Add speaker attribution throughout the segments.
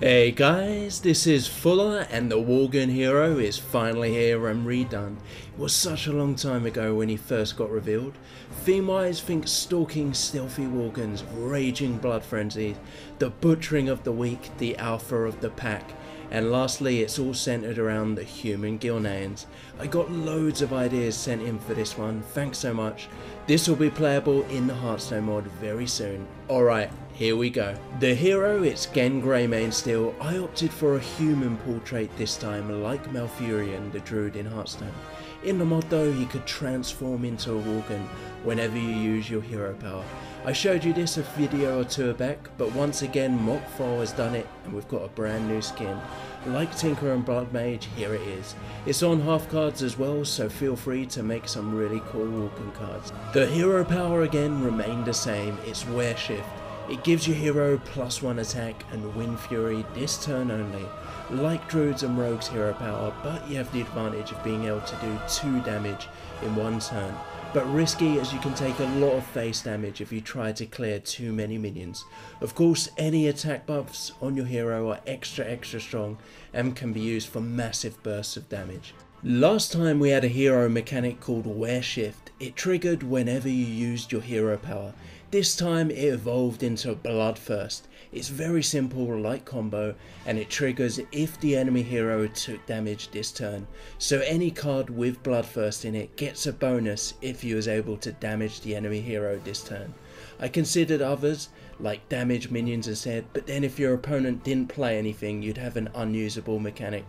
Speaker 1: Hey guys, this is Fuller and the Worgen hero is finally here and redone. It was such a long time ago when he first got revealed. Theme-wise, think stalking stealthy Worgens, raging blood frenzies, the butchering of the weak, the alpha of the pack, and lastly it's all centered around the human Gilneans. I got loads of ideas sent in for this one, thanks so much. This will be playable in the Hearthstone mod very soon. Alright, here we go. The hero, it's Gen Greymane still. I opted for a human portrait this time, like Malfurion, the druid in Hearthstone. In the mod though, he could transform into a Worgen whenever you use your hero power. I showed you this a video or two back, but once again Mockfall has done it and we've got a brand new skin. Like Tinker and Blood Mage, here it is. It's on half cards as well, so feel free to make some really cool Worgen cards. The hero power again remained the same, it's Wear Shift. It gives your hero +1 attack and Wind Fury this turn only. Like Druids and Rogues hero power, but you have the advantage of being able to do 2 damage in one turn. But risky as you can take a lot of face damage if you try to clear too many minions. Of course, any attack buffs on your hero are extra strong and can be used for massive bursts of damage. Last time we had a hero mechanic called Wear Shift. It triggered whenever you used your hero power. This time it evolved into Bloodthirst. It's very simple like combo and it triggers if the enemy hero took damage this turn. So any card with Bloodthirst in it gets a bonus if he was able to damage the enemy hero this turn. I considered others like damage minions instead, but then if your opponent didn't play anything you'd have an unusable mechanic.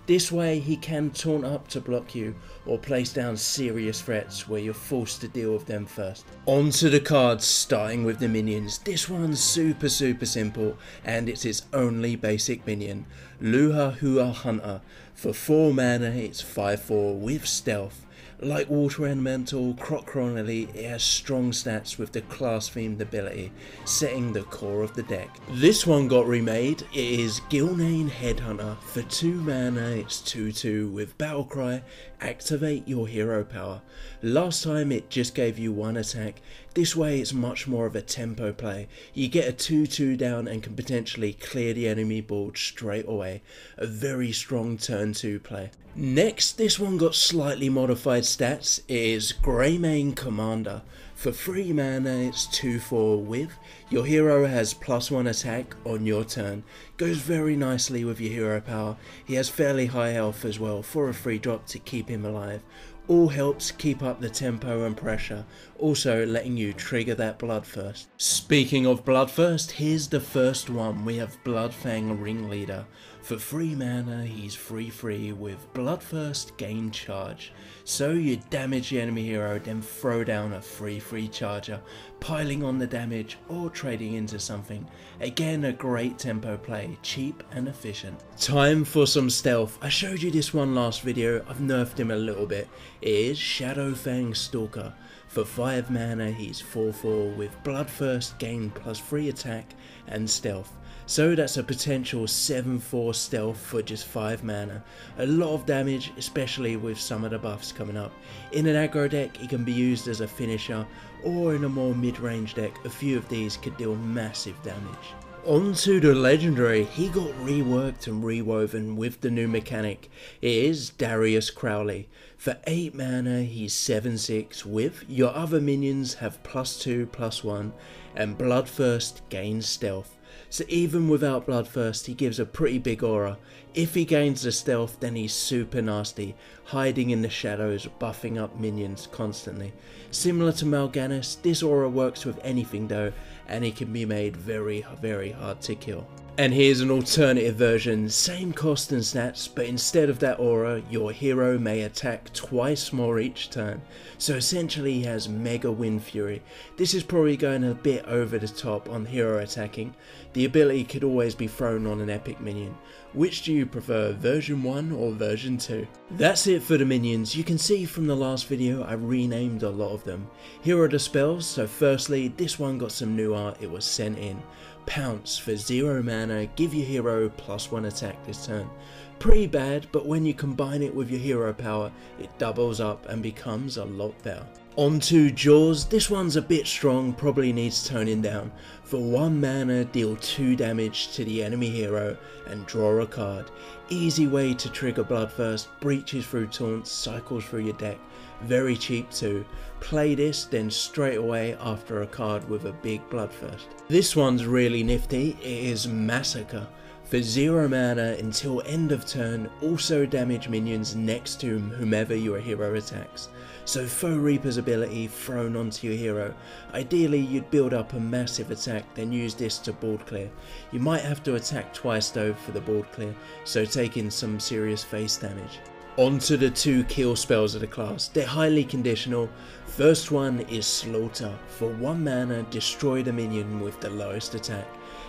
Speaker 1: This way he can taunt up to block you or place down serious threats where you're forced to deal with them first. On to the cards, starting with the minions. This one's super simple and it's its only basic minion, Luha Hua Hunter. For 4 mana it's 5/4 with stealth. Like Water Elemental, Crocron Elite, it has strong stats with the class themed ability, setting the core of the deck. This one got remade. It is Gilnean Headhunter. For 2 mana it's 2/2 with Battlecry, activate your hero power. Last time it just gave you 1 attack. This way it's much more of a tempo play. You get a 2/2 down and can potentially clear the enemy board straight away. A very strong turn 2 play. Next, this one got slightly modified stats. It is Greymane Commander. For 3 mana it's 2/4 with your hero has +1 attack on your turn. Goes very nicely with your hero power. He has fairly high health as well for a free drop to keep him alive. All helps keep up the tempo and pressure, also letting you trigger that Bloodthirst. Speaking of Bloodthirst, here's the first one. We have Bloodfang Ringleader. For 3 mana he's 3/3 with Bloodthirst gain charge. So you damage the enemy hero then throw down a 3/3 charger, piling on the damage or trading into something. Again a great tempo play, cheap and efficient. Time for some stealth. I showed you this one last video, I've nerfed him a little bit. It is Shadowfang Stalker. For 5 mana he's 4/4 with Bloodthirst gain +3 attack and stealth. So that's a potential 7/4 stealth for just 5 mana. A lot of damage, especially with some of the buffs coming up. In an aggro deck he can be used as a finisher, or in a more mid-range deck a few of these could deal massive damage. On to the legendary. He got reworked and rewoven with the new mechanic. It is Darius Crowley. For 8 mana he's 7/6 with your other minions have +2/+1 and Bloodthirst gains stealth. So even without Bloodthirst he gives a pretty big aura. If he gains the stealth then he's super nasty, hiding in the shadows, buffing up minions constantly. Similar to Mal'Ganis, this aura works with anything though, and it can be made very hard to kill. And here's an alternative version, same cost and stats, but instead of that aura, your hero may attack twice more each turn. So essentially he has Mega Wind Fury. This is probably going a bit over the top on hero attacking. The ability could always be thrown on an epic minion. Which do you prefer, version 1 or version 2? That's it for the minions. You can see from the last video I renamed a lot of them. Here are the spells. So firstly, this one got some new art, it was sent in. Pounce. For 0 mana, give your hero +1 attack this turn. Pretty bad, but when you combine it with your hero power, it doubles up and becomes a lot better. On to Jaws. This one's a bit strong, probably needs toning down. For 1 mana, deal 2 damage to the enemy hero and draw a card. Easy way to trigger Bloodthirst, breaches through taunts, cycles through your deck. Very cheap too. Play this, then straight away after a card with a big Bloodthirst. This one's really nifty. It is Massacre. For 0 mana until end of turn, also damage minions next to whomever your hero attacks. So Foe Reaper's ability thrown onto your hero. Ideally you'd build up a massive attack, then use this to board clear. You might have to attack twice though for the board clear, so take in some serious face damage. On to the 2 kill spells of the class. They're highly conditional. First one is Slaughter. For 1 mana, destroy the minion with the lowest attack.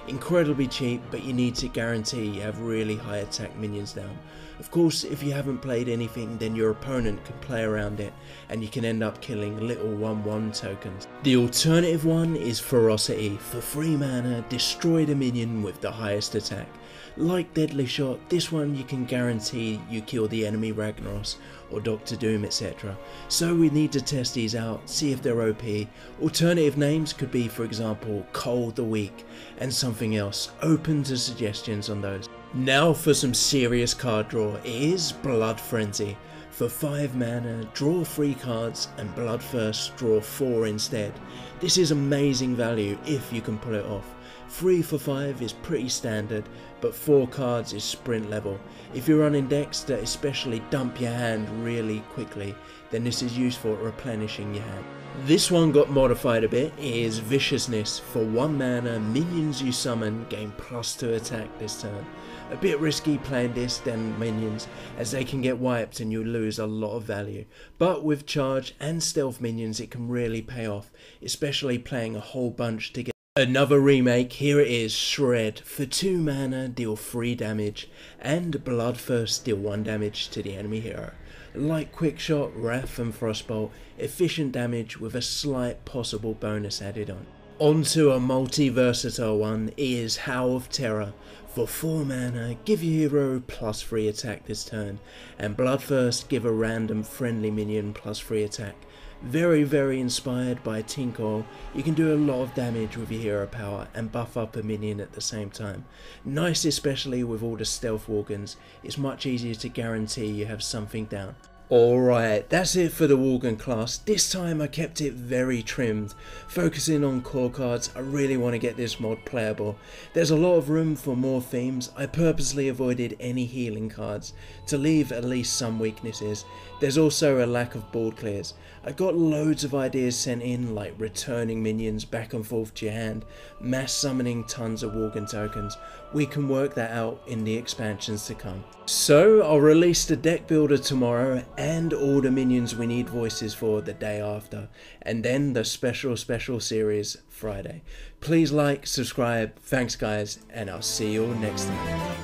Speaker 1: Incredibly cheap, but you need to guarantee you have really high attack minions down. Of course, if you haven't played anything, then your opponent can play around it and you can end up killing little 1/1 tokens. The alternative one is Ferocity. For 3 mana, destroy the minion with the highest attack. Like Deadly Shot, this one you can guarantee you kill the enemy Ragnaros or Doctor Doom, etc. So we need to test these out, see if they're OP. Alternative names could be, for example, Cold the Weak and something else. Open to suggestions on those. Now for some serious card draw. It is Blood Frenzy. For 5 mana, draw 3 cards and Bloodthirst, draw 4 instead. This is amazing value if you can pull it off. 3 for 5 is pretty standard, but 4 cards is sprint level. If you're running decks that especially dump your hand really quickly, then this is useful at replenishing your hand. This one got modified a bit. It is Viciousness. For 1 mana, minions you summon gain +2 attack this turn. A bit risky playing this than minions, as they can get wiped and you lose a lot of value. But with charge and stealth minions it can really pay off, especially playing a whole bunch together. Another remake, here it is, Shred. For 2 mana, deal 3 damage, and Bloodthirst, deal 1 damage to the enemy hero. Like Quickshot, Wrath and Frostbolt, efficient damage with a slight possible bonus added on. Onto a multi-versatile one is Howl of Terror. For 4 mana, give your hero +3 attack this turn, and Bloodthirst give a random friendly minion +3 attack. Very inspired by Tinkle, you can do a lot of damage with your hero power and buff up a minion at the same time. Nice especially with all the stealth Worgens, it's much easier to guarantee you have something down. Alright, that's it for the Worgen class. This time I kept it very trimmed, focusing on core cards. I really want to get this mod playable. There's a lot of room for more themes. I purposely avoided any healing cards to leave at least some weaknesses. There's also a lack of board clears. I got loads of ideas sent in, like returning minions back and forth to your hand, mass summoning tons of Worgen tokens. We can work that out in the expansions to come. So I'll release the deck builder tomorrow and all the minions we need voices for the day after, and then the special series Friday. Please like, subscribe, thanks guys, and I'll see you all next time.